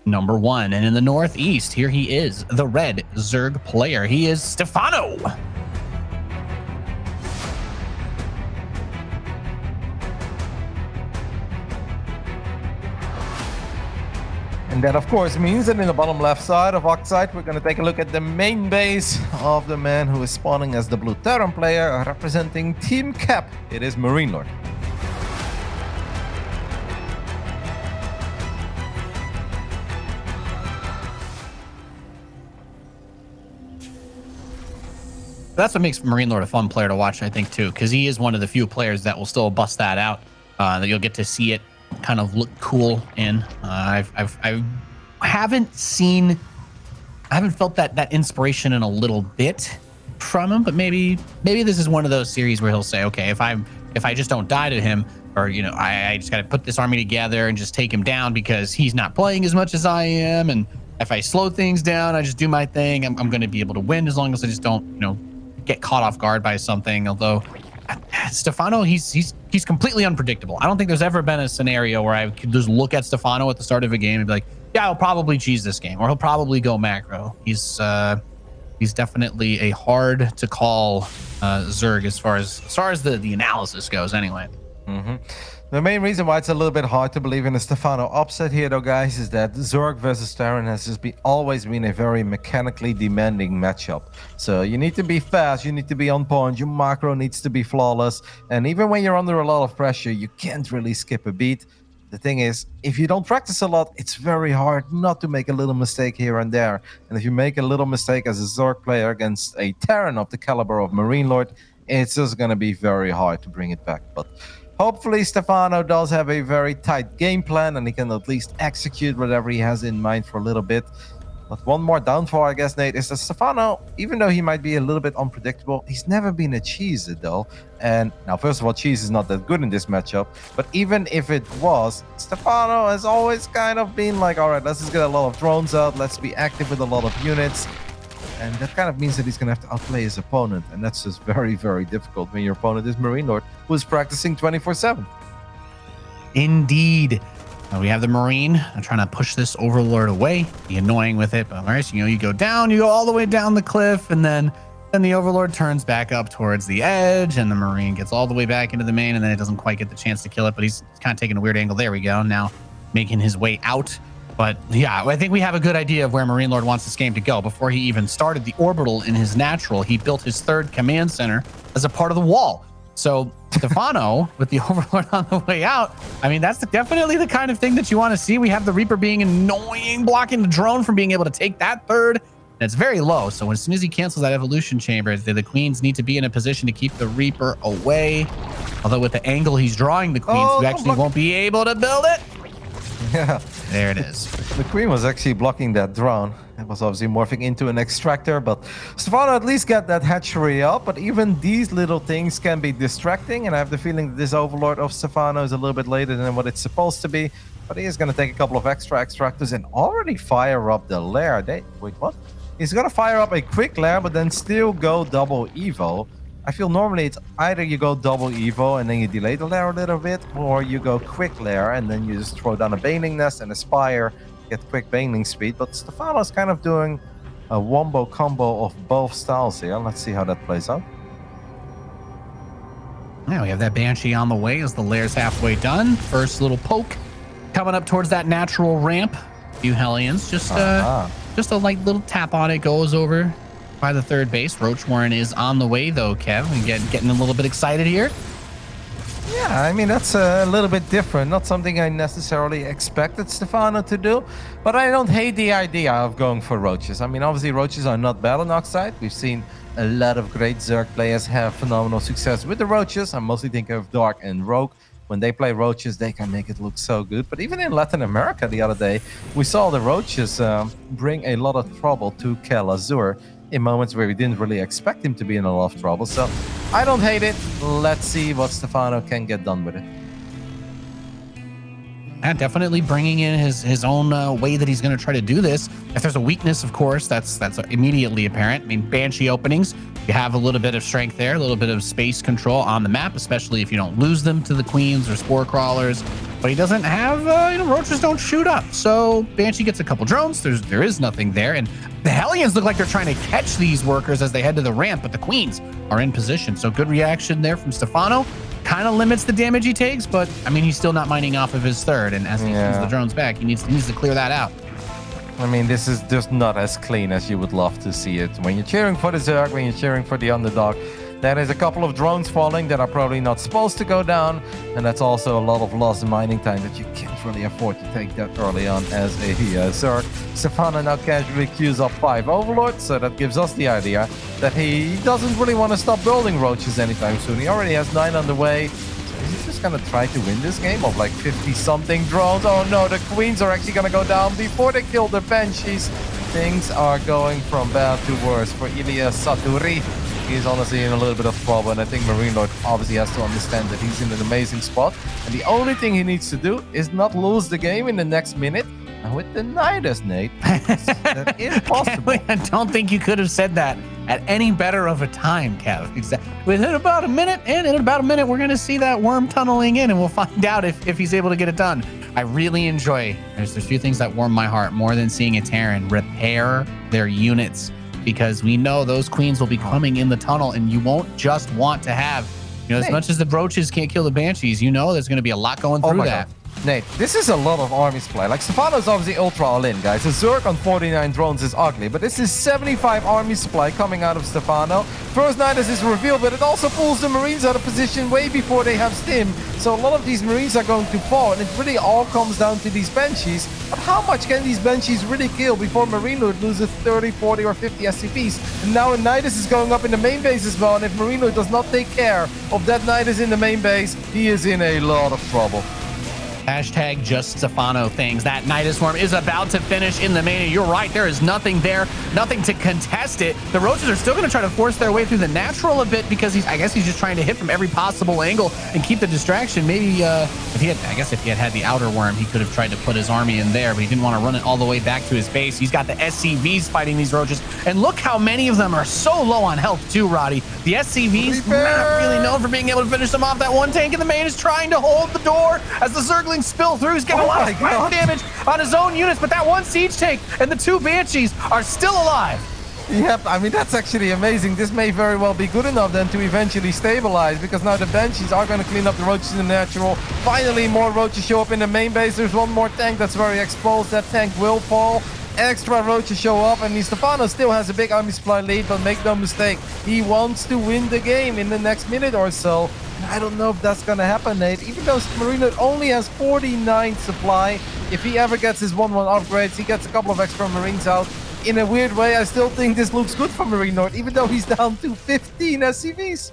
number 1. And in the Northeast, here he is, the red Zerg player. He is Stephano. And that, of course, means that in the bottom left side of Oxide, we're going to take a look at the main base of the man who is spawning as the Blue Terran player, representing Team Cap. It is MarineLorD. That's what makes MarineLorD a fun player to watch, I think, too, because he is one of the few players that will still bust that out, that you'll get to see it kind of look cool in. I haven't felt that inspiration in a little bit from him, but maybe this is one of those series where he'll say, okay, if I just don't die to him, or I just got to put this army together and just take him down because he's not playing as much as I am, and if I slow things down, I just do my thing, I'm going to be able to win as long as I just don't get caught off guard by something. Although Stephano, he's completely unpredictable. I don't think there's ever been a scenario where I could just look at Stephano at the start of a game and be like, yeah, he'll probably cheese this game, or he'll probably go macro. He's definitely a hard to call Zerg as far as the analysis goes anyway. The main reason why it's a little bit hard to believe in a Stephano upset here, though, guys, is that Zerg versus Terran has just always been a very mechanically demanding matchup. So you need to be fast, you need to be on point, your macro needs to be flawless, and even when you're under a lot of pressure, you can't really skip a beat. The thing is, if you don't practice a lot, it's very hard not to make a little mistake here and there. And if you make a little mistake as a Zerg player against a Terran of the caliber of MarineLorD, it's just going to be very hard to bring it back. But hopefully Stephano does have a very tight game plan and he can at least execute whatever he has in mind for a little bit. But one more downfall, I guess, Nate, is that Stephano, even though he might be a little bit unpredictable, he's never been a cheeser, though. And now, first of all, cheese is not that good in this matchup. But even if it was, Stephano has always kind of been like, all right, let's just get a lot of drones out. Let's be active with a lot of units. And that kind of means that he's going to have to outplay his opponent. And that's just very, very difficult when your opponent is MarineLorD, who is practicing 24/7. Indeed. We have the Marine. I'm trying to push this Overlord away. Be annoying with it, but all right, you go down, you go all the way down the cliff, and then the Overlord turns back up towards the edge, and the Marine gets all the way back into the main, and then it doesn't quite get the chance to kill it, but he's kind of taking a weird angle. There we go. Now making his way out. But yeah, I think we have a good idea of where MarineLorD wants this game to go. Before he even started the orbital in his natural, he built his third command center as a part of the wall. So Stephano with the Overlord on the way out, I mean, that's definitely the kind of thing that you want to see. We have the Reaper being annoying, blocking the drone from being able to take that third. And it's very low. So as soon as he cancels that evolution chamber, the Queens need to be in a position to keep the Reaper away. Although with the angle he's drawing the Queens, you actually won't be able to build it. Yeah. There it is. The Queen was actually blocking that drone. It was obviously morphing into an extractor, but Stephano at least got that hatchery up. But even these little things can be distracting, and I have the feeling that this Overlord of Stephano is a little bit later than what it's supposed to be. But he is going to take a couple of extra extractors and already fire up the lair. Wait, what? He's going to fire up a quick lair, but then still go double evo. I feel normally it's either you go double evo and then you delay the lair a little bit, or you go quick lair and then you just throw down a baneling nest and a spire, get quick baneling speed. But Stephano's kind of doing a wombo combo of both styles here. Let's see how that plays out. Yeah, we have that Banshee on the way as the lair's halfway done. First little poke coming up towards that natural ramp. A few Hellions, just a light little tap on it, goes over by the third base. Roach Warren is on the way, though, Kev. We getting a little bit excited here. Yeah, I mean, that's a little bit different. Not something I necessarily expected Stephano to do, but I don't hate the idea of going for Roaches. I mean, obviously, Roaches are not bad on Oxide. We've seen a lot of great Zerg players have phenomenal success with the Roaches. I'm mostly thinking of Dark and Rogue. When they play Roaches, they can make it look so good. But even in Latin America the other day, we saw the Roaches bring a lot of trouble to Kel Azur in moments where we didn't really expect him to be in a lot of trouble. So I don't hate it. Let's see what Stephano can get done with it. Yeah, definitely bringing in his own way that he's going to try to do this. If there's a weakness, of course, that's immediately apparent. I mean, Banshee openings, you have a little bit of strength there, a little bit of space control on the map, especially if you don't lose them to the Queens or Spore Crawlers. but he doesn't have, roaches don't shoot up. So Banshee gets a couple drones. There is nothing there. And the Hellions look like they're trying to catch these workers as they head to the ramp, but the Queens are in position. So good reaction there from Stephano. Kind of limits the damage he takes, but I mean, he's still not mining off of his third. And as he sends the drones back, he needs to clear that out. I mean, this is just not as clean as you would love to see it. When you're cheering for the Zerg, when you're cheering for the underdog, there is a couple of drones falling that are probably not supposed to go down, and that's also a lot of lost mining time that you can't really afford to take that early on as a Zerg. Stephano now casually queues up 5 Overlords, so that gives us the idea that he doesn't really want to stop building roaches anytime soon. He already has 9 on the way. So is he just going to try to win this game of like 50-something drones? Oh no, the Queens are actually going to go down before they kill the Banshees. Things are going from bad to worse for Ilias Saturi. He's honestly in a little bit of trouble, and I think MarineLorD obviously has to understand that he's in an amazing spot. And the only thing he needs to do is not lose the game in the next minute. And with the Nidus, Nate, that is possible. I don't think you could have said that at any better of a time, Kev. Exactly. Within about a minute, and in about a minute, we're going to see that worm tunneling in, and we'll find out if he's able to get it done. I really enjoy, there's a few things that warm my heart more than seeing a Terran repair their units, because we know those Queens will be coming in the tunnel, and you won't just want to have, as much as the roaches can't kill the Banshees, there's going to be a lot going through that. God. Nate, this is a lot of army supply. Like, Stephano's obviously ultra all-in, guys. A Zerg on 49 drones is ugly, but this is 75 army supply coming out of Stephano. First Nidus is revealed, but it also pulls the Marines out of position way before they have stim. So a lot of these Marines are going to fall, and it really all comes down to these Banshees. But how much can these Banshees really kill before MarineLorD loses 30, 40, or 50 SCPs? And now Nidus is going up in the main base as well, and if MarineLorD does not take care of that Nidus in the main base, he is in a lot of trouble. Hashtag just Stephano things. That Nidus Swarm is about to finish in the main, and you're right, there is nothing there, nothing to contest it. The roaches are still going to try to force their way through the natural a bit, because I guess he's just trying to hit from every possible angle and keep the distraction. Maybe if he had the outer worm, he could have tried to put his army in there, but he didn't want to run it all the way back to his base. He's got the SCVs fighting these roaches, and look how many of them are so low on health too, Roddy. The SCVs not really known for being able to finish them off. That one tank in the main is trying to hold the door as the Zerglings spill through. He's getting a lot of fire damage on his own units, but that one siege tank and the 2 Banshees are still alive. Yep, I mean, that's actually amazing. This may very well be good enough then to eventually stabilize, because now the Banshees are going to clean up the roaches in the natural. Finally, more roaches show up in the main base. There's one more tank that's very exposed. That tank will fall. Extra roaches show up, and Stephano still has a big army supply lead, but make no mistake, he wants to win the game in the next minute or so. I don't know if that's going to happen, Nate. Even though MarineLorD only has 49 supply, if he ever gets his 1-1 upgrades, he gets a couple of extra Marines out. In a weird way, I still think this looks good for MarineLorD, even though he's down to 15 SCVs.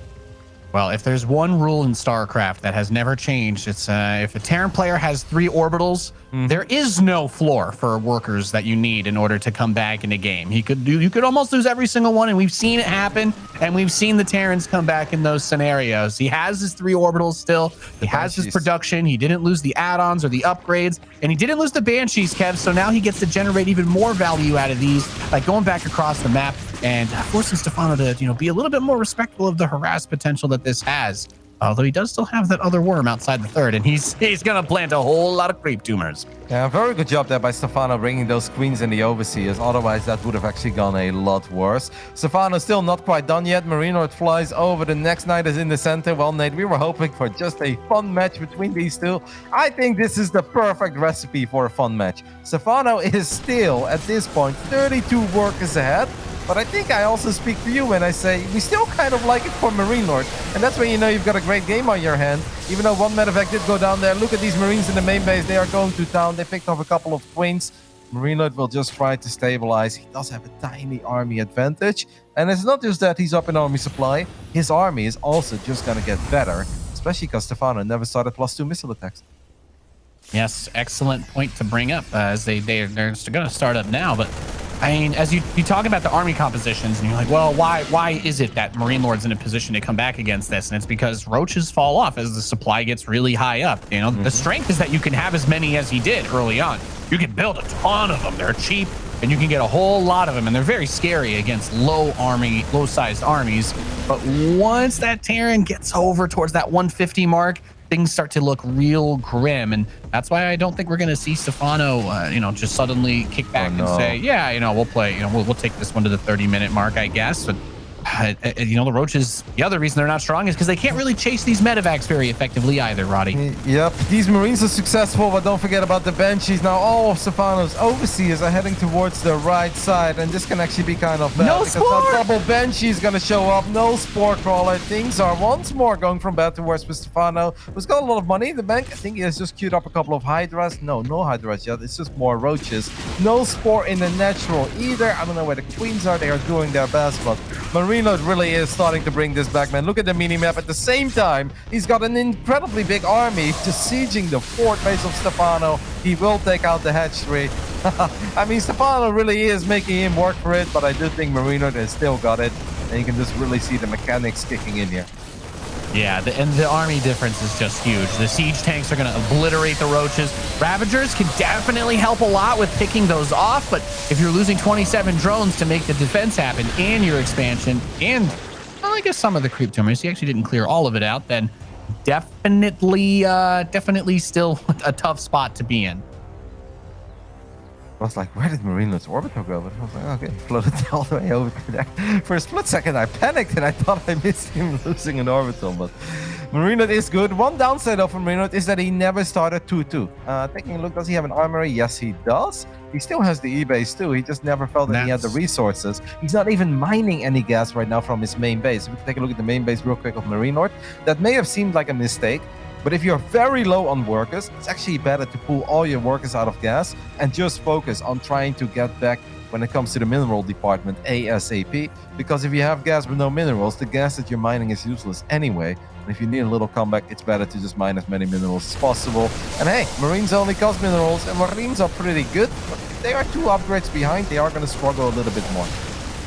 Well, if there's one rule in StarCraft that has never changed, it's if a Terran player has 3 orbitals, there is no floor for workers that you need in order to come back in a game. You could almost lose every single one, and we've seen it happen, and we've seen the Terrans come back in those scenarios. He has his 3 orbitals still. He has his production. He didn't lose the add-ons or the upgrades, and he didn't lose the Banshees, Kev, so now he gets to generate even more value out of these, like going back across the map and forcing Stephano to, be a little bit more respectful of the harass potential that this has. Although he does still have that other worm outside the third, and he's gonna plant a whole lot of creep tumors. Yeah, very good job there by Stephano bringing those Queens in the Overseers. Otherwise, that would have actually gone a lot worse. Stephano's still not quite done yet. MarineLorD flies over. The next night is in the center. Well, Nate, we were hoping for just a fun match between these two. I think this is the perfect recipe for a fun match. Stephano is still, at this point, 32 workers ahead. But I think I also speak for you when I say we still kind of like it for MarineLorD. And that's when you know you've got a great game on your hand. Even though one medevac did go down there. Look at these Marines in the main base. They are going to town. They picked off a couple of Queens. MarineLorD will just try to stabilize. He does have a tiny army advantage. And it's not just that he's up in army supply. His army is also just going to get better. Especially because Stephano never started +2 missile attacks. Yes, excellent point to bring up, as they're going to start up now. But I mean, as you talk about the army compositions, and you're like, well, why is it that MarineLorD's in a position to come back against this? And it's because roaches fall off as the supply gets really high up. The strength is that you can have as many as he did early on. You can build a ton of them. They're cheap, and you can get a whole lot of them, and they're very scary against low-sized armies. But once that Terran gets over towards that 150 mark, things start to look real grim. And that's why I don't think we're going to see Stephano, just suddenly kick back and say, yeah, we'll play, we'll take this one to the 30-minute mark, I guess. But the Roaches, the other reason they're not strong is because they can't really chase these medevacs very effectively either, Roddy. Yep, these Marines are successful, but don't forget about the Banshees. Now all of Stephano's overseers are heading towards the right side, and this can actually be kind of bad. No because sport! that double Banshee is going to show up. No Sport Crawler. Things are once more going from bad to worse with Stephano, who's got a lot of money in the bank. I think he has just queued up a couple of Hydras. No Hydras yet. It's just more Roaches. No Sport in the natural either. I don't know where the Queens are. They are doing their best, but MarineLorD really is starting to bring this back, man. Look at the mini-map. At the same time, he's got an incredibly big army just sieging the fort base of Stephano. He will take out the hatchery. I mean, Stephano really is making him work for it, but I do think MarineLorD has still got it, and you can just really see the mechanics kicking in here. Yeah, and the army difference is just huge. The siege tanks are going to obliterate the Roaches. Ravagers can definitely help a lot with picking those off, but if you're losing 27 drones to make the defense happen and your expansion and, well, I guess some of the creep tumors, he actually didn't clear all of it out, then definitely still a tough spot to be in. I was like, where did MarineLorD's Orbital go? But I was like, okay, floated all the way over to there. For a split second, I panicked and I thought I missed him losing an Orbital, but MarineLorD is good. One downside of MarineLorD is that he never started 2-2. Taking a look, does he have an armory? Yes, he does. He still has the E-base too. He just never felt that he had the resources. He's not even mining any gas right now from his main base. If we take a look at the main base real quick of MarineLorD, that may have seemed like a mistake, but if you're very low on workers, it's actually better to pull all your workers out of gas and just focus on trying to get back when it comes to the mineral department ASAP. Because if you have gas with no minerals, the gas that you're mining is useless anyway. And if you need a little comeback, it's better to just mine as many minerals as possible. And hey, Marines only cost minerals, and Marines are pretty good. But if they are 2 upgrades behind, they are going to struggle a little bit more.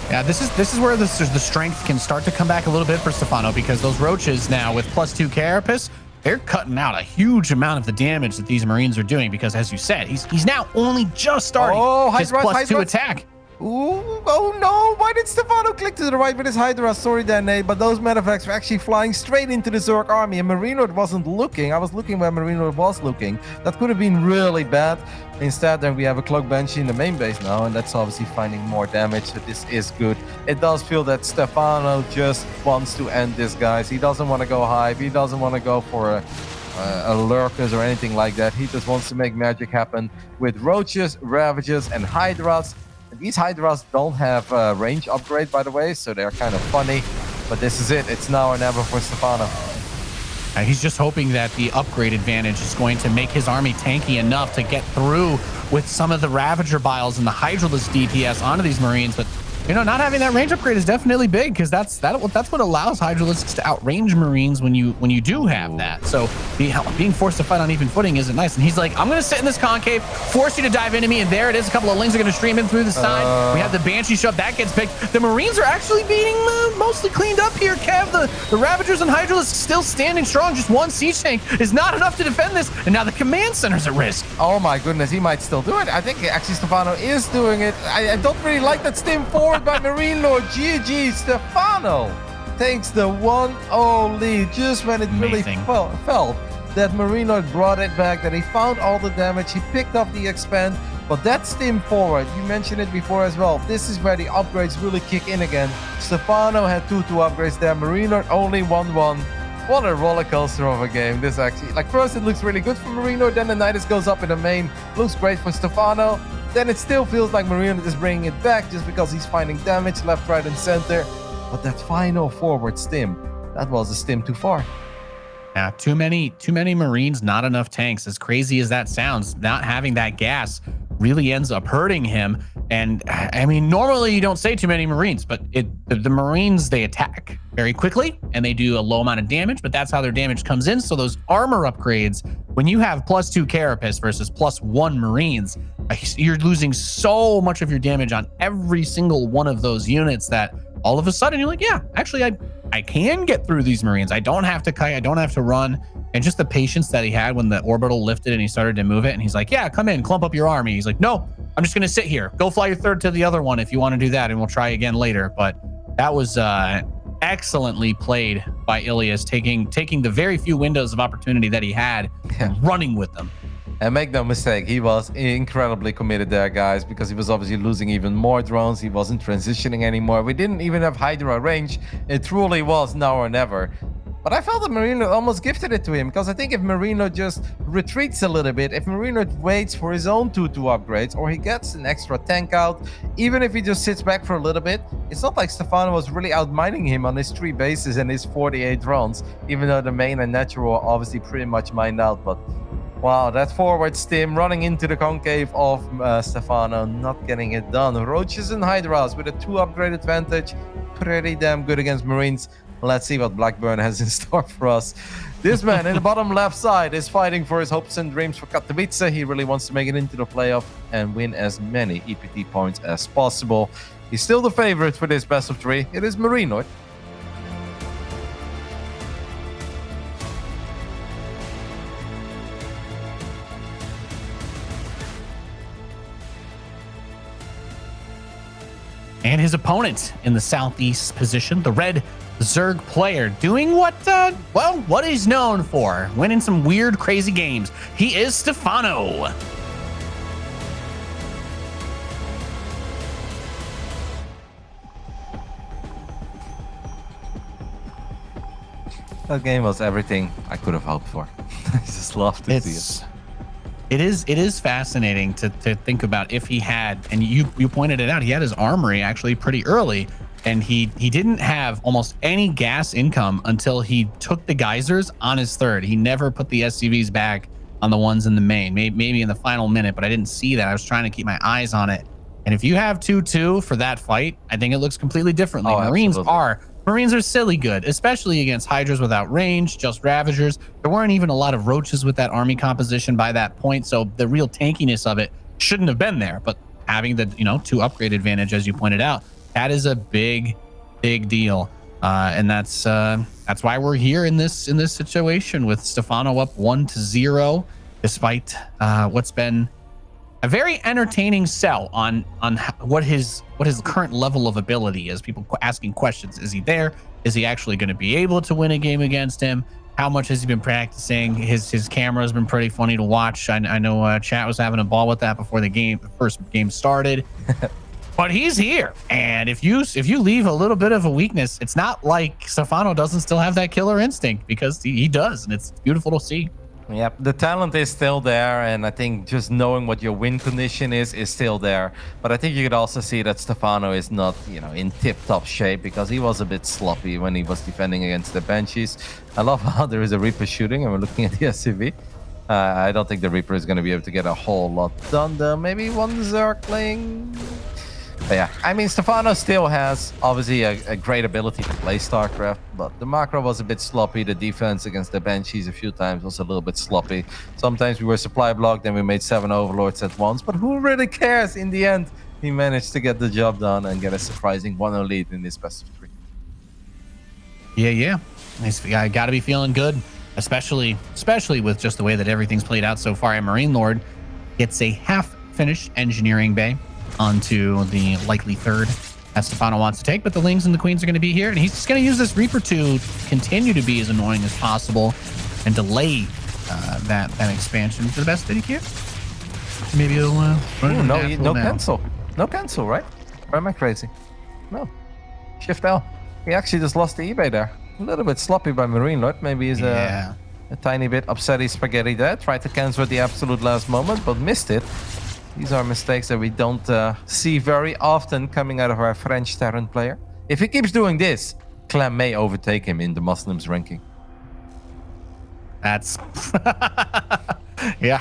Yeah, this is where the strength can start to come back a little bit for Stephano, because those Roaches now with +2 Carapace, they're cutting out a huge amount of the damage that these Marines are doing, because, as you said, he's now only just starting his +2 attack. Ooh, oh no, why did Stephano click to the right with his Hydra? Sorry there, Nate, but those medevacs were actually flying straight into the Zerg army, and MarineLorD wasn't looking. I was looking where MarineLorD was looking. That could have been really bad. Instead, then we have a Cloak Banshee in the main base now, and that's obviously finding more damage, so this is good. It does feel that Stephano just wants to end this, guys. He doesn't want to go Hive. He doesn't want to go for a Lurkers or anything like that. He just wants to make magic happen with Roaches, Ravagers, and Hydras. These Hydras don't have range upgrade, by the way, so they're kind of funny. But this is it. It's now or never for Stephano. He's just hoping that the upgrade advantage is going to make his army tanky enough to get through with some of the Ravager Biles and the Hydraless DPS onto these Marines. But, not having that range upgrade is definitely big, because that's what allows Hydralisks to outrange Marines when you do have that. So being forced to fight on even footing isn't nice. And he's like, I'm going to sit in this concave, force you to dive into me, and there it is. A couple of Lings are going to stream in through the side. We have the Banshee shove. That gets picked. The Marines are actually being mostly cleaned up here, Kev. The Ravagers and Hydralisks still standing strong. Just one siege tank is not enough to defend this, and now the command center's at risk. Oh my goodness, he might still do it. I think actually Stephano is doing it. I don't really like that stim forward by MarineLorD. GG, Stephano takes the 1-0 lead just when it really felt that MarineLorD brought it back, that he found all the damage, he picked up the expand, but that stim forward, you mentioned it before as well, this is where the upgrades really kick in again. Stephano had 2 upgrades there, MarineLorD only 1-1. What a roller coaster of a game. This actually, first it looks really good for MarineLorD, then the Nidus goes up in the main, looks great for Stephano. Then it still feels like MarineLorD is bringing it back just because he's finding damage left, right, and center. But that final forward stim, that was a stim too far. Yeah, too many Marines, not enough tanks. As crazy as that sounds, not having that gas really ends up hurting him. And I mean, normally you don't say too many Marines, but the Marines, they attack very quickly and they do a low amount of damage, but that's how their damage comes in. So those armor upgrades, when you have +2 Carapace versus +1 Marines, you're losing so much of your damage on every single one of those units that all of a sudden you're like, yeah, actually I can get through these Marines. I don't have to kite, I don't have to run. And just the patience that he had when the orbital lifted and he started to move it, and he's like, yeah, come in, clump up your army. He's like, no, I'm just gonna sit here. Go fly your third to the other one if you want to do that, and we'll try again later. But that was excellently played by Ilias, taking the very few windows of opportunity that he had and running with them. And make no mistake, he was incredibly committed there, guys, because he was obviously losing even more drones. He wasn't transitioning anymore. We didn't even have Hydra range. It truly was now or never. But I felt that MarineLorD almost gifted it to him, because I think if MarineLorD just retreats a little bit, if MarineLorD waits for his own 2-2 upgrades, or he gets an extra tank out, even if he just sits back for a little bit, it's not like Stephano was really outmining him on his 3 bases and his 48 drones, even though the main and natural are obviously pretty much mined out. But wow, that forward stim running into the concave of Stephano, not getting it done. Roaches and Hydras with a 2 upgrade advantage, pretty damn good against Marines. Let's see what Blackburn has in store for us. This man in the bottom left side is fighting for his hopes and dreams for Katowice. He really wants to make it into the playoff and win as many EPT points as possible. He's still the favorite for this best of 3. It is MarineLorD. And his opponent in the southeast position, the red Zerg player, doing what he's known for, winning some weird, crazy games. He is Stephano. That game was everything I could have hoped for. I just love to see it. It is fascinating to think about if he had, and you pointed it out, he had his armory actually pretty early, and he didn't have almost any gas income until he took the geysers on his 3rd. He never put the SCVs back on the ones in the main, maybe in the final minute, but I didn't see that. I was trying to keep my eyes on it. And if you have 2-2 for that fight, I think it looks completely differently. Marines are silly good, especially against Hydras without range, just Ravagers. There weren't even a lot of Roaches with that army composition by that point, so the real tankiness of it shouldn't have been there. But having the 2 upgrade advantage, as you pointed out, that is a big deal, and that's why we're here in this situation with Stephano up 1-0, despite what's been a very entertaining sell on what his current level of ability is. People asking questions: is he there? Is he actually going to be able to win a game against him? How much has he been practicing? His camera has been pretty funny to watch. I know chat was having a ball with that before the first game started. But he's here, and if you leave a little bit of a weakness, it's not like Stephano doesn't still have that killer instinct, because he does, and it's beautiful to see. Yep, the talent is still there, and I think just knowing what your win condition is still there. But I think you could also see that Stephano is not, in tip-top shape, because he was a bit sloppy when he was defending against the Banshees. I love how there is a Reaper shooting, and we're looking at the SCV. I don't think the Reaper is going to be able to get a whole lot done, though. Maybe one Zerg playing. But yeah, I mean, Stephano still has obviously a great ability to play StarCraft, but the macro was a bit sloppy. The defense against the Banshees a few times was a little bit sloppy. Sometimes we were supply blocked, then we made 7 Overlords at once, but who really cares? In the end, he managed to get the job done and get a surprising 1-0 lead in this best of 3. Yeah. He's got to be feeling good, especially with just the way that everything's played out so far. And MarineLorD gets a half-finished engineering bay onto the likely 3rd that Stephano wants to take, but the Lings and the Queens are going to be here, and he's just going to use this Reaper to continue to be as annoying as possible and delay that expansion to the best that he can. Maybe he'll no cancel, right? Or am I crazy? No. Shift L. He actually just lost the eBay there. A little bit sloppy by MarineLorD. Maybe he's a tiny bit upsetty spaghetti there. Tried to cancel at the absolute last moment, but missed it. These are mistakes that we don't see very often coming out of our French Terran player. If he keeps doing this, Clem may overtake him in the Muslims ranking. That's yeah.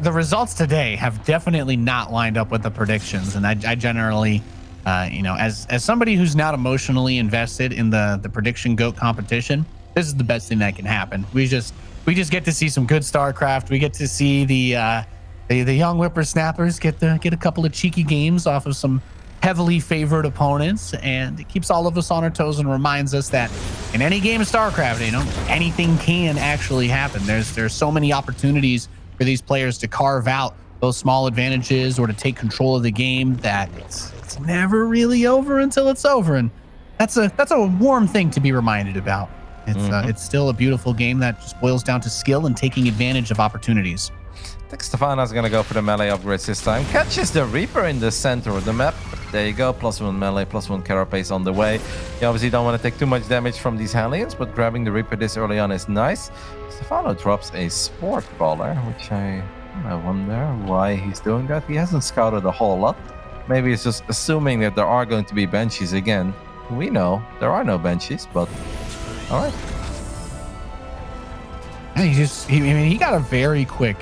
The results today have definitely not lined up with the predictions, and I generally, as somebody who's not emotionally invested in the prediction goat competition, this is the best thing that can happen. We just get to see some good StarCraft. We get to see the young whippersnappers get a couple of cheeky games off of some heavily favored opponents, and it keeps all of us on our toes and reminds us that in any game of StarCraft, anything can actually happen. There's so many opportunities for these players to carve out those small advantages or to take control of the game that it's never really over until it's over. And that's a warm thing to be reminded about. It's still a beautiful game that just boils down to skill and taking advantage of opportunities. I think Stephano's gonna go for the melee upgrades this time. Catches the Reaper in the center of the map. There you go, +1 melee, +1 carapace on the way. You obviously don't want to take too much damage from these Hellions, but grabbing the Reaper this early on is nice. Stephano drops a Sport Crawler, which I wonder why he's doing that. He hasn't scouted a whole lot. Maybe he's just assuming that there are going to be Banshees again. We know there are no Banshees, but all right. And he got a very quick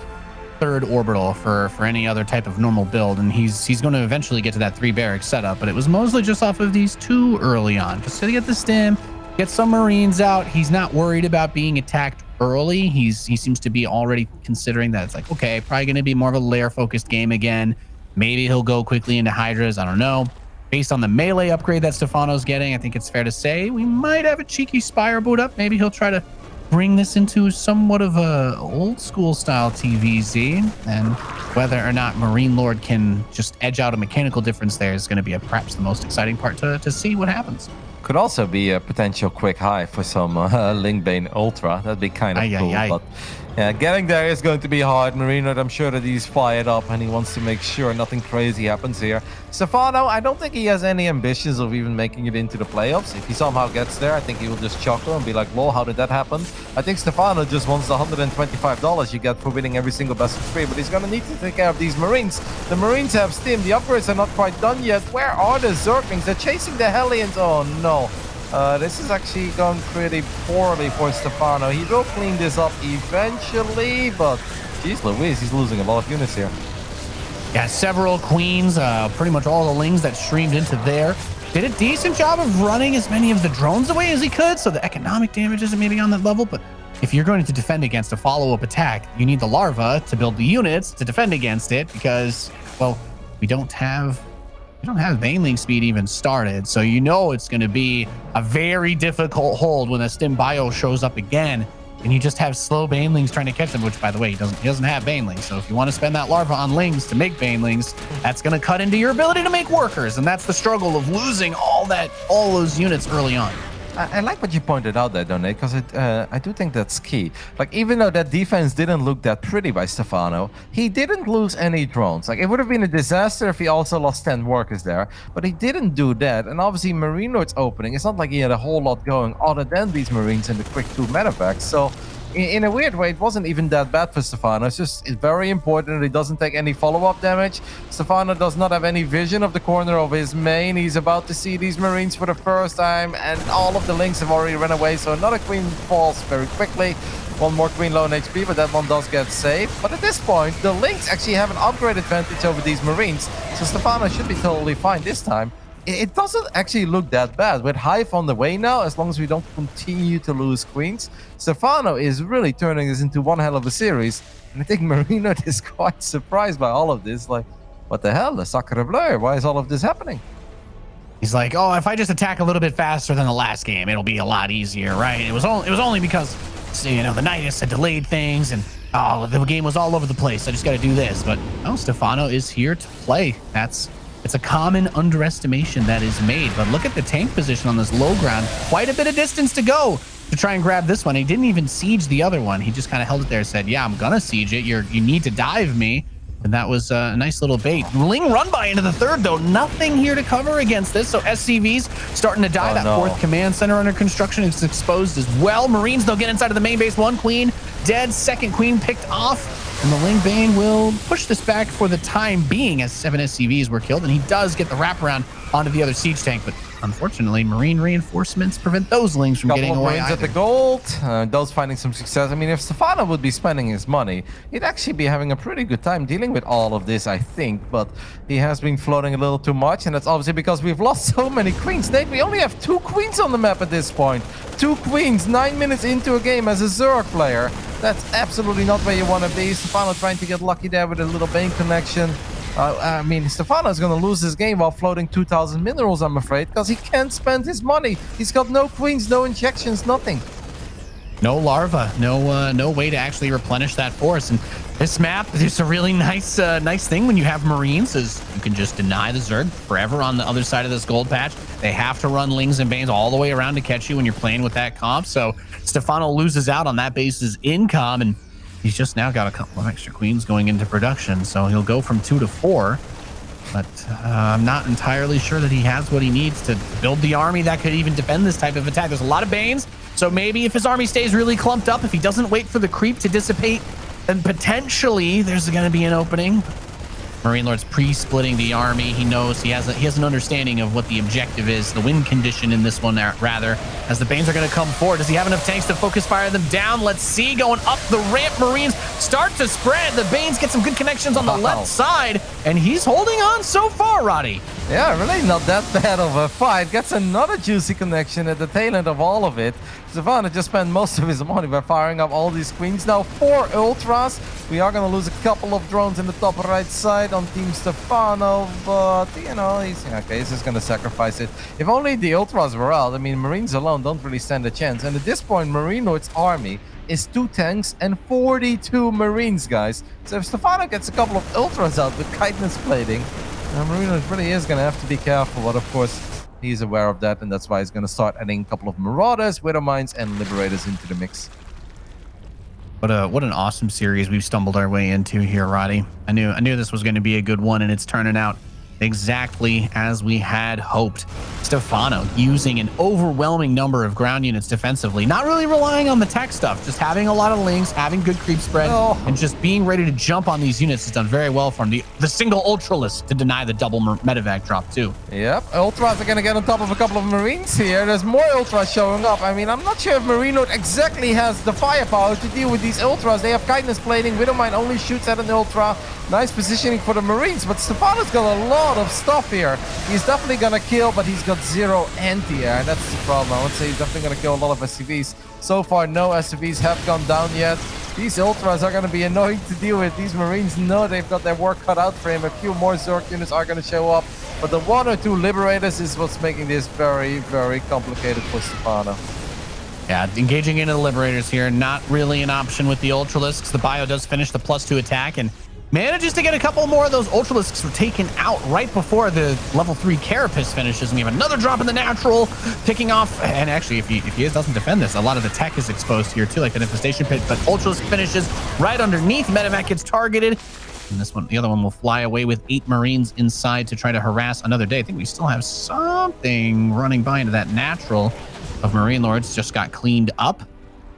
third orbital for any other type of normal build, and he's going to eventually get to that 3 barracks setup, but it was mostly just off of these 2 early on, just to get the stim, get some Marines out. He's not worried about being attacked early. He seems to be already considering that it's like, okay, probably going to be more of a lair focused game again. Maybe he'll go quickly into Hydras. I don't know. Based on the melee upgrade that Stephano's getting, I think it's fair to say we might have a cheeky Spire boot up. Maybe he'll try to bring this into somewhat of a old school style TVZ, and whether or not MarineLorD can just edge out a mechanical difference there is going to be perhaps the most exciting part to see what happens. Could also be a potential quick high for some Linkbane Ultra. That'd be kind of cool. But yeah, getting there is going to be hard. MarineLorD, I'm sure that he's fired up and he wants to make sure nothing crazy happens here. Stephano, I don't think he has any ambitions of even making it into the playoffs. If he somehow gets there, I think he will just chuckle and be like, lol, how did that happen? I think Stephano just wants the $125 you get for winning every single best of 3, but he's going to need to take care of these Marines. The Marines have stim. The upgrades are not quite done yet. Where are the Zerglings? They're chasing the Hellions. Oh, no. This is actually going pretty poorly for Stephano. He will clean this up eventually, but geez Louise, he's losing a lot of units here. Yeah, several queens, pretty much all the lings that streamed into there. Did a decent job of running as many of the drones away as he could, so the economic damage isn't maybe on that level, but if you're going to defend against a follow-up attack, you need the larva to build the units to defend against it because, well, we don't have Baneling speed even started, so you know it's going to be a very difficult hold when a stim bio shows up again, and you just have slow Banelings trying to catch them. Which, by the way, he doesn't have Banelings. So if you want to spend that larva on lings to make Banelings, that's going to cut into your ability to make workers, and that's the struggle of losing all those units early on. I like what you pointed out there, Donate, because I do think that's key. Like, even though that defense didn't look that pretty by Stephano, he didn't lose any drones. Like, it would have been a disaster if he also lost 10 workers there, but he didn't do that. And obviously, MarineLorD's opening, it's not like he had a whole lot going other than these Marines and the quick 2 medevacs. So, in a weird way, it wasn't even that bad for Stephano. It's very important that he doesn't take any follow-up damage. Stephano does not have any vision of the corner of his main. He's about to see these Marines for the first time, and all of the links have already run away, so another queen falls very quickly. One more queen low on HP, but that one does get saved. But at this point, the links actually have an upgrade advantage over these Marines, so Stephano should be totally fine this time. It doesn't actually look that bad. With Hive on the way now, as long as we don't continue to lose queens, Stephano is really turning this into one hell of a series. And I think MarineLorD is quite surprised by all of this. Like, what the hell? The Sacre Bleu? Why is all of this happening? He's like, oh, if I just attack a little bit faster than the last game, it'll be a lot easier, right? It was only because, you know, the Nidus had delayed things and the game was all over the place. I just got to do this. But Stephano is here to play. It's a common underestimation that is made, but look at the tank position on this low ground. Quite a bit of distance to go to try and grab this one. He didn't even siege the other one. He just kind of held it there and said, yeah, I'm gonna siege it. You need to dive me. And that was a nice little bait. Ling run by into the third, though. Nothing here to cover against this. So SCV's starting to die. Fourth command center under construction is exposed as well. Marines, they'll get inside of the main base. One queen dead, second queen picked off. And the Ling Bane will push this back for the time being as 7 SCVs were killed. And he does get the wraparound onto the other siege tank. But unfortunately, Marine reinforcements prevent those Lings from getting away. At the gold, those finding some success. I mean, if Stephano would be spending his money, he'd actually be having a pretty good time dealing with all of this, I think. But he has been floating a little too much. And that's obviously because we've lost so many queens. Nate, we only have 2 queens on the map at this point. 2 queens, 9 minutes into a game as a Zerg player. That's absolutely not where you want to be. Stephano trying to get lucky there with a little Bane connection. I mean, Stephano is going to lose this game while floating 2,000 minerals, I'm afraid, because he can't spend his money. He's got no queens, no injections, nothing. No larva, no way to actually replenish that force. And This map, there's a really nice nice thing when you have Marines is you can just deny the Zerg forever on the other side of this gold patch. They have to run Lings and Banes all the way around to catch you when you're playing with that comp. So Stephano loses out on that base's income, and he's just now got a couple of extra queens going into production. So he'll go from 2 to 4. But I'm not entirely sure that he has what he needs to build the army that could even defend this type of attack. There's a lot of Banes. So maybe if his army stays really clumped up, if he doesn't wait for the creep to dissipate, then potentially there's going to be an opening. MarineLorD's pre-splitting the army. He knows he has an understanding of what the objective is, the win condition in this one, rather, as the Banes are going to come forward. Does he have enough tanks to focus fire them down? Let's see. Going up the ramp, Marines start to spread. The Banes get some good connections on the left side, and he's holding on so far, Roddy. Yeah, really not that bad of a fight. Gets another juicy connection at the tail end of all of it. Stephano just spent most of his money by firing up all these queens. Now 4 ultras. We are going to lose a couple of drones in the top right side on Team Stephano, but, you know, he's just going to sacrifice it. If only the ultras were out, I mean, Marines alone don't really stand a chance. And at this point, MarineLorD's army is 2 tanks and 42 Marines, guys. So if Stephano gets a couple of ultras out with chitinous plating, MarineLorD really is going to have to be careful, but of course, he's aware of that, and that's why he's going to start adding a couple of Marauders, Widow Mines, and Liberators into the mix. What an awesome series we've stumbled our way into here, Roddy. I knew this was going to be a good one, and it's turning out exactly as we had hoped. Stephano using an overwhelming number of ground units defensively, not really relying on the tech stuff, just having a lot of Lings, having good creep spread, and just being ready to jump on these units has done very well for him. The single Ultralist to deny the double medevac drop too. Yep, Ultras are going to get on top of a couple of Marines here. There's more Ultras showing up. I mean, I'm not sure if MarineLorD exactly has the firepower to deal with these Ultras. They have chitinous plating. Widowmine only shoots at an Ultra. Nice positioning for the Marines, but Stephano's got a lot of stuff here. He's definitely going to kill, but he's got 0 anti-air. That's the problem. I would say he's definitely going to kill a lot of SCVs. So far, no SCVs have gone down yet. These Ultras are going to be annoying to deal with. These Marines know they've got their work cut out for him. A few more Zerg units are going to show up, but the 1 or 2 Liberators is what's making this very, very complicated for Stephano. Yeah, engaging into the Liberators here, not really an option with the Ultralisks. The bio does finish the +2 attack and manages to get a couple more of those Ultralisks were taken out right before the level 3 Carapace finishes. And we have another drop in the natural, picking off. And actually, if he doesn't defend this, a lot of the tech is exposed here too, like the Infestation Pit. But Ultralisk finishes right underneath. Medevac gets targeted. And this one, the other one will fly away with 8 Marines inside to try to harass another day. I think we still have something running by into that natural of MarineLorD's. Just got cleaned up.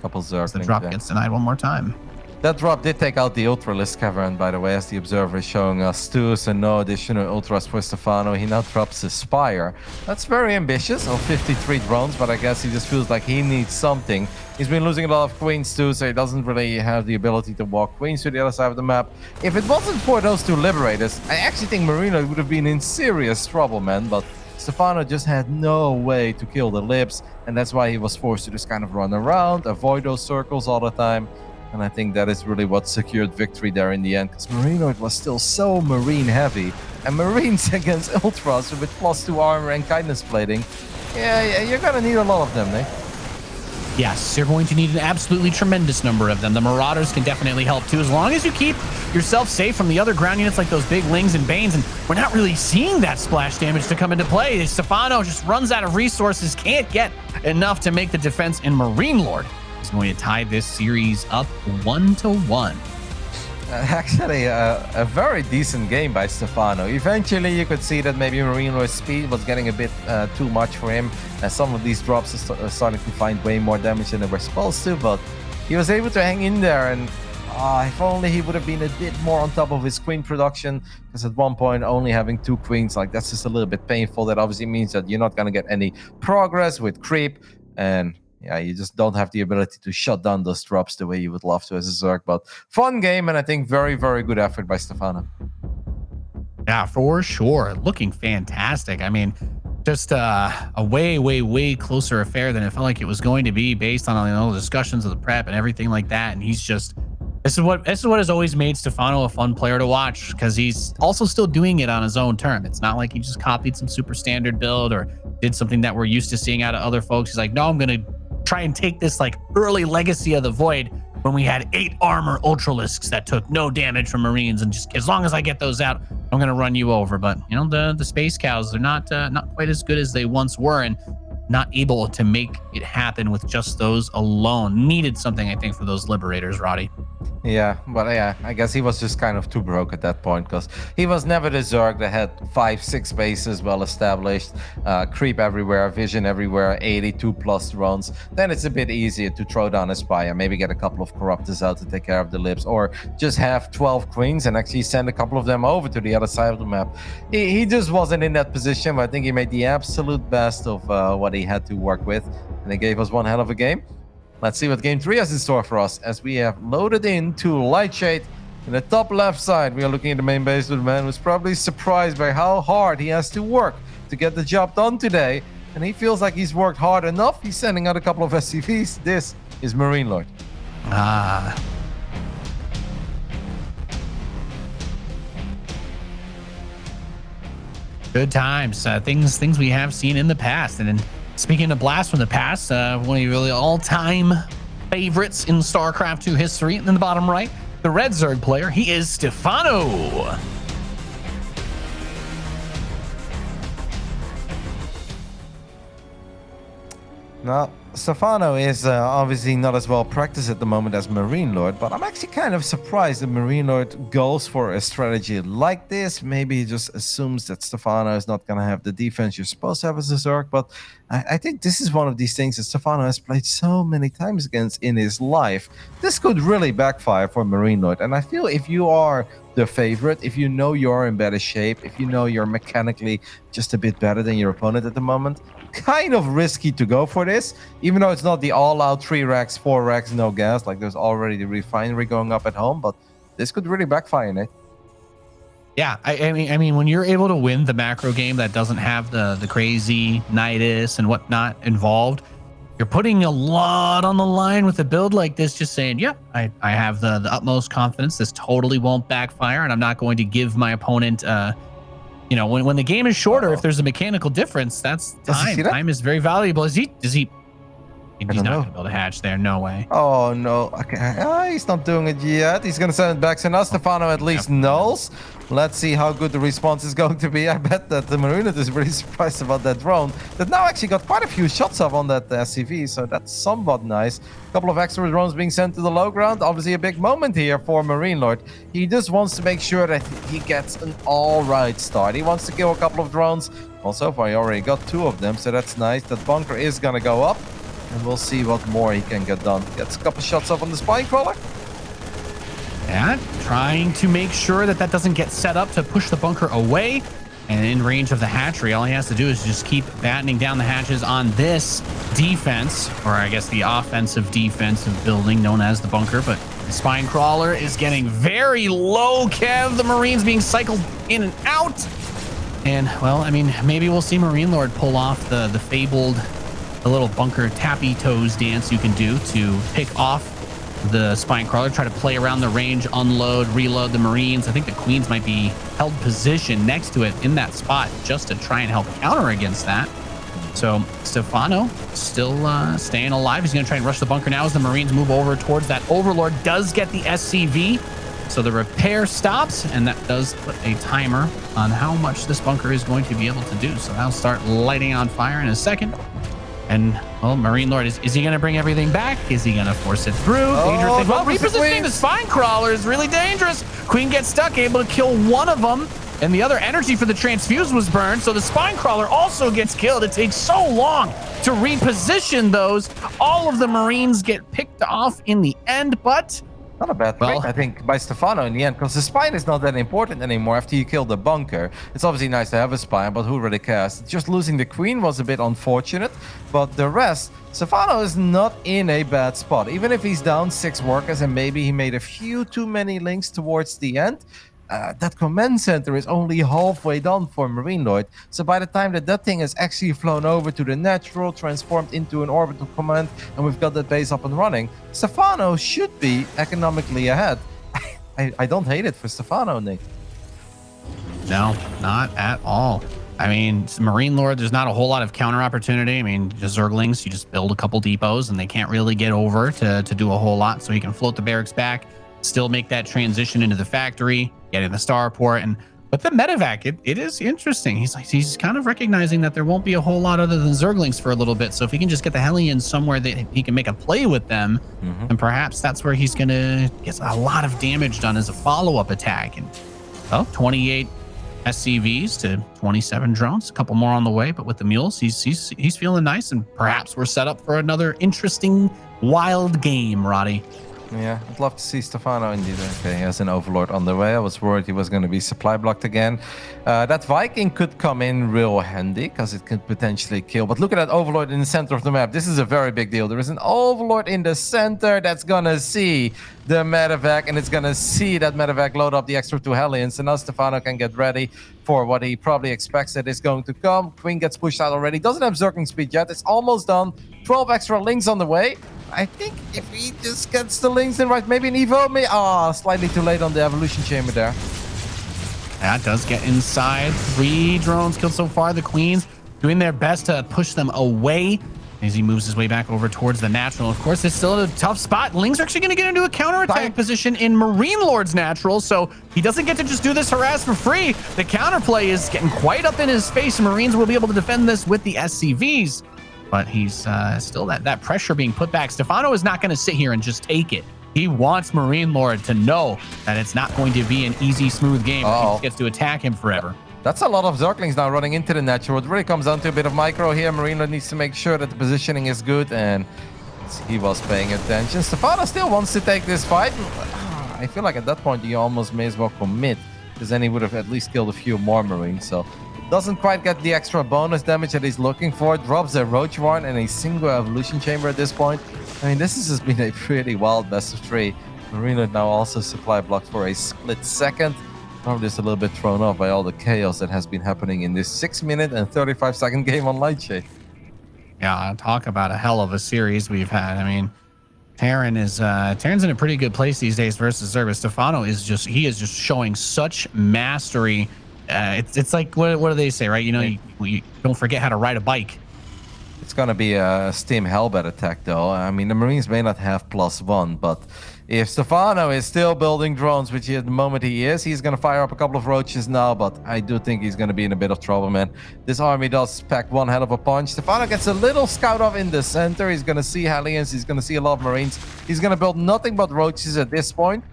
Couple Zerg. The drop gets denied one more time. That drop did take out the Ultralisk cavern, by the way, as the observer is showing us too. So no additional Ultras for Stephano. He now drops his Spire. That's very ambitious, of 53 drones, but I guess he just feels like he needs something. He's been losing a lot of Queens too, so he doesn't really have the ability to walk Queens to the other side of the map. If it wasn't for those 2 Liberators, I actually think MarineLorD would have been in serious trouble, man. But Stephano just had no way to kill the Libs, and that's why he was forced to just kind of run around, avoid those circles all the time. And I think that is really what secured victory there in the end, because MarineLorD was still so Marine heavy. And Marines against Ultras with +2 armor and chitinous plating, yeah, you're going to need a lot of them, eh? Yes, you're going to need an absolutely tremendous number of them. The Marauders can definitely help too, as long as you keep yourself safe from the other ground units like those big Lings and Banes. And we're not really seeing that splash damage to come into play. Stephano just runs out of resources, can't get enough to make the defense, and MarineLorD is going to tie this series up 1-1. Actually, a very decent game by Stephano. Eventually, you could see that maybe MarineLorD's speed was getting a bit too much for him, as some of these drops are starting to find way more damage than they were supposed to, but he was able to hang in there, and if only he would have been a bit more on top of his queen production, because at one point only having 2 queens, like, that's just a little bit painful. That obviously means that you're not going to get any progress with creep, and yeah, you just don't have the ability to shut down those drops the way you would love to as a Zerg. But fun game, and I think very, very good effort by Stephano. Yeah, for sure. Looking fantastic. I mean, just a way, way, way closer affair than it felt like it was going to be, based on the discussions of the prep and everything like that. And he's just, this is what has always made Stephano a fun player to watch, because he's also still doing it on his own term. It's not like he just copied some super standard build or did something that we're used to seeing out of other folks. He's like, no, I'm going to try and take this like early legacy of the Void when we had 8 armor Ultralisks that took no damage from Marines, and just as long as I get those out, I'm gonna run you over. But you know, the space cows, they're not quite as good as they once were, and not able to make it happen with just those alone. Needed something, I think, for those liberators, Roddy. Yeah, but yeah, I guess he was just kind of too broke at that point, because he was never the Zerg that had 5-6 bases well established, creep everywhere, vision everywhere, 82 plus drones. Then it's a bit easier to throw down a spy and maybe get a couple of corruptors out to take care of the libs, or just have 12 queens and actually send a couple of them over to the other side of the map. He just wasn't in that position, but I think he made the absolute best of what he had to work with, and he gave us one hell of a game. Let's see what Game 3 has in store for us, as we have loaded into Lightshade. In the top left side, we are looking at the main base with a man who's probably surprised by how hard he has to work to get the job done today. And he feels like he's worked hard enough. He's sending out a couple of SCVs. This is MarineLorD. Ah. Good times. Things we have seen in the past. And then, speaking of blast from the past, one of your really all-time favorites in StarCraft 2 history. In the bottom right, the red Zerg player, he is Stephano. Now, Stephano is obviously not as well practiced at the moment as MarineLorD, but I'm actually kind of surprised that MarineLorD goes for a strategy like this. Maybe he just assumes that Stephano is not going to have the defense you're supposed to have as a Zerg, but I think this is one of these things that Stephano has played so many times against in his life. This could really backfire for MarineLorD, and I feel if you are the favorite, if you know you're in better shape, if you know you're mechanically just a bit better than your opponent at the moment, kind of risky to go for this, even though it's not the all-out 3 racks, 4 racks, no gas, like there's already the refinery going up at home, but this could really backfire, Nate. Yeah, I mean, when you're able to win the macro game that doesn't have the crazy Nidus and whatnot involved, you're putting a lot on the line with a build like this, just saying, yeah, I have the utmost confidence. This totally won't backfire, and I'm not going to give my opponent, you know, when the game is shorter, if there's a mechanical difference, that's time. Time is very valuable. Is he? He's not going to build a hatch there. No way. Oh, no. Okay. He's not doing it yet. He's going to send it back. So now Stephano at least knows. Let's see how good the response is going to be. I bet that the MarineLorD is really surprised about that drone that now actually got quite a few shots up on that SCV. So that's somewhat nice. A couple of extra drones being sent to the low ground. Obviously a big moment here for MarineLorD. He just wants to make sure that he gets an all right start. He wants to kill a couple of drones. Well, so far he already got 2 of them. So that's nice. That bunker is going to go up. And we'll see what more he can get done. Gets a couple shots up on the spine crawler. Yeah, trying to make sure that doesn't get set up to push the bunker away. And in range of the hatchery, all he has to do is just keep battening down the hatches on this defense, or I guess the offensive defensive building known as the bunker. But the spine crawler is getting very low, Kev. The Marines being cycled in and out. And, well, I mean, maybe we'll see MarineLorD pull off the fabled little bunker tappy toes dance you can do to pick off the spine crawler, try to play around the range, unload, reload the Marines. I think the Queens might be held position next to it in that spot just to try and help counter against that. So Stephano still staying alive. He's going to try and rush the bunker now as the Marines move over towards that. Overlord does get the SCV, so the repair stops, and that does put a timer on how much this bunker is going to be able to do. So that'll start lighting on fire in a second. And, well, MarineLorD, is he going to bring everything back? Is he going to force it through? Dangerous thing. Well, repositioning the spine crawler is really dangerous. Queen gets stuck, able to kill one of them, and the other energy for the transfuse was burned, so the spine crawler also gets killed. It takes so long to reposition those. All of the Marines get picked off in the end, but not a bad pick, I think, by Stephano in the end, because the spine is not that important anymore after you kill the bunker. It's obviously nice to have a spine, but who really cares? Just losing the queen was a bit unfortunate, but the rest, Stephano is not in a bad spot. Even if he's down 6 workers and maybe he made a few too many links towards the end, that command center is only halfway done for MarineLorD. So by the time that thing is actually flown over to the natural, transformed into an orbital command, and we've got that base up and running, Stephano should be economically ahead. I don't hate it for Stephano, Nick. No, not at all. I mean, MarineLorD, there's not a whole lot of counter opportunity. I mean, just Zerglings, you just build a couple depots and they can't really get over to do a whole lot. So he can float the barracks back, still make that transition into the factory, get in the starport. But the medevac, it is interesting. He's kind of recognizing that there won't be a whole lot other than Zerglings for a little bit. So if he can just get the Hellions somewhere that he can make a play with them, and perhaps that's where he's going to get a lot of damage done as a follow-up attack. And 28 SCVs to 27 drones, a couple more on the way. But with the mules, he's feeling nice, and perhaps we're set up for another interesting, wild game, Roddy. Yeah, I'd love to see Stephano indeed. Okay, he has an Overlord on the way. I was worried he was going to be supply blocked again. That Viking could come in real handy because it could potentially kill. But look at that Overlord in the center of the map. This is a very big deal. There is an Overlord in the center that's going to see the medevac, and it's going to see that medevac load up the extra 2 Hellions. So now Stephano can get ready for what he probably expects that is going to come. Queen gets pushed out already. Doesn't have Zergling speed yet. It's almost done. 12 extra links on the way. I think if he just gets the links in right, maybe an Evo, slightly too late on the evolution chamber there. That does get inside. 3 drones killed so far. The Queens doing their best to push them away as he moves his way back over towards the natural. Of course, it's still a tough spot. Lings are actually going to get into a counterattack position in MarineLorD's natural, so he doesn't get to just do this harass for free. The counterplay is getting quite up in his face, and Marines will be able to defend this with the SCVs. But he's still that pressure being put back. Stephano is not going to sit here and just take it. He wants MarineLorD to know that it's not going to be an easy, smooth game. He just gets to attack him forever. That's a lot of Zerglings now running into the natural. It really comes down to a bit of micro here. MarineLorD needs to make sure that the positioning is good, and he was paying attention. Stephano still wants to take this fight. I feel like at that point you almost may as well commit, because then he would have at least killed a few more Marines. So doesn't quite get the extra bonus damage that he's looking for. Drops a Roach Warren and a single evolution chamber at this point. I mean, this has just been a pretty wild best of 3. MarineLorD now also supply blocked for a split second. Probably just a little bit thrown off by all the chaos that has been happening in this 6-minute and 35-second game on Lightshade. Yeah, talk about a hell of a series we've had. I mean, Terran's in a pretty good place these days versus Zerg. Stephano is just showing such mastery. It's like, what do they say, right? You know, you don't forget how to ride a bike. It's going to be a Steam Hellbat attack, though. I mean, the Marines may not have +1, but if Stephano is still building drones, which at the moment he is, he's going to fire up a couple of roaches now, but I do think he's going to be in a bit of trouble, man. This army does pack one hell of a punch. Stephano gets a little scout off in the center. He's going to see Hellions. He's going to see a lot of Marines. He's going to build nothing but roaches at this point.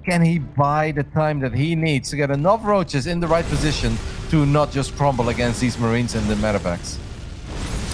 Can he buy the time that he needs to get enough roaches in the right position to not just crumble against these Marines and the medevacs?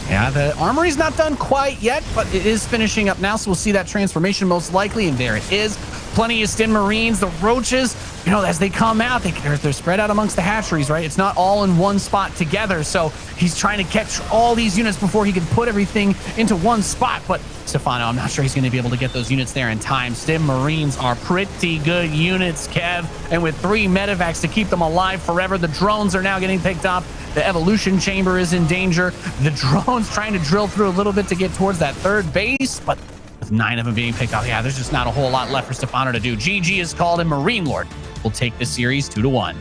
Yeah, the armory's not done quite yet, but it is finishing up now, so we'll see that transformation most likely, and there it is. Plenty of Stim Marines. The roaches, you know, as they come out, they're spread out amongst the hatcheries, right? It's not all in one spot together, so he's trying to catch all these units before he can put everything into one spot, but Stephano, I'm not sure he's going to be able to get those units there in time. Stim Marines are pretty good units, Kev, and with 3 medevacs to keep them alive forever, the drones are now getting picked up. The evolution chamber is in danger. The drone's trying to drill through a little bit to get towards that 3rd base, but with 9 of them being picked off, yeah, there's just not a whole lot left for Stephano to do. GG is called, and MarineLorD will take the series 2-1.